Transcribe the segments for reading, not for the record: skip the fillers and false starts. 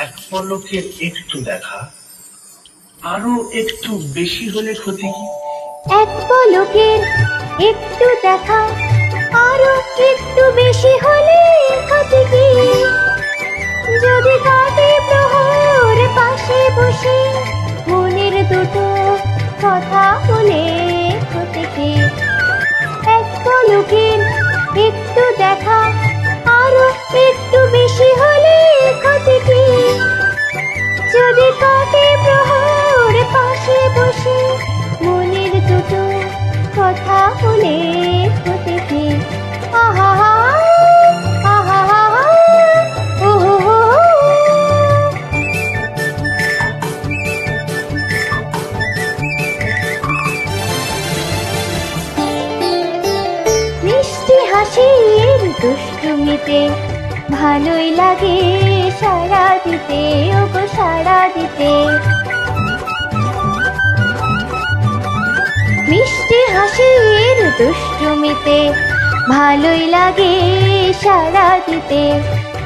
এক পলকের একটু দেখা আরো একটু বেশি হলে ক্ষতি কি? এক পলকের একটু দেখা আরো একটু বেশি হলে ক্ষতি কি? যদি কাটে প্রহর পাশে বসে মনের দুটো কথা বলে ক্ষতি কি? এক পলকের একটু দেখা আরো একটু বেশি হলে ক্ষতি কি? যদি কাটে প্রহর পাশে বসে মনের দুটো কথা বলে ক্ষতি কি? আহা আহা ও মিষ্টি হাসির দুষ্টুমিতে ভালোই লাগে সাড়া দিতে, ওগো সাড়া দিতে। মিষ্টি হাসির দুষ্টুমিতে ভালোই লাগে সাড়া দিতে।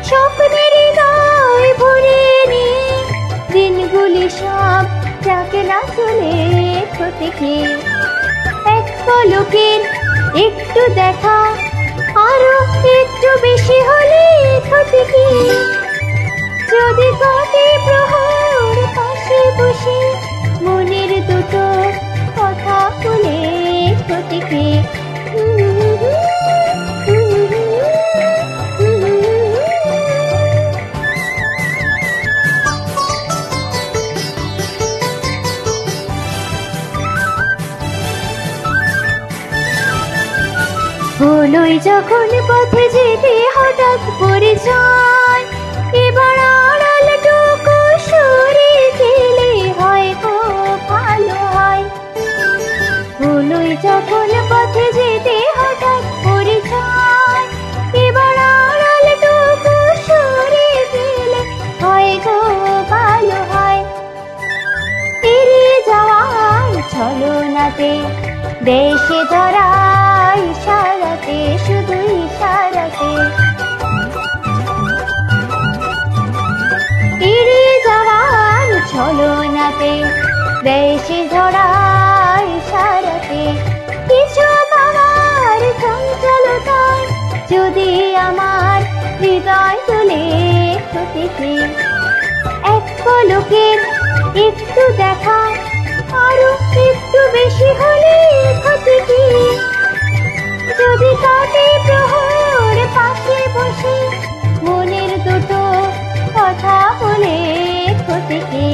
স্বপ্নের হৃদয় ভরে নিয়ে দিনগুলি সব যাকে না চলে ক্ষতি কি? এক পলকের একটু দেখা আরো একটু বেশি হলে ক্ষতি কি? যদি কাটে প্রহর পাশে বসে মনের দুটো কথা বলে ক্ষতি কি? হলোই যখন পথে যেতে হঠাৎ পরিচয়, এবার আড়ালটুকু সরে গেলে হয় গো ভালো হয়। হলোই যখন পথে যেতে হঠাৎ পরিচয়, এবার আড়ালটুকু সরে গেলে হয় গো ভালো হয়। এড়িয়ে যাওয়ার ছলনাতে দেশে ধরা ইশারাতে, শুধু ইশারাতে। এড়িয়ে যাওয়ার ছলনাতে দেশে ধরা ইশারাতে। কিছু পাওয়ার চঞ্চলতায় যদি আমার হৃদয় তোলে ক্ষতি কি? এক পলকের একটু দেখা আরো একটু বেশি হলে ক্ষতি কি? যদি কাটে প্রহর পাশে বসে মনের দুটো কথা বলে ক্ষতি কি?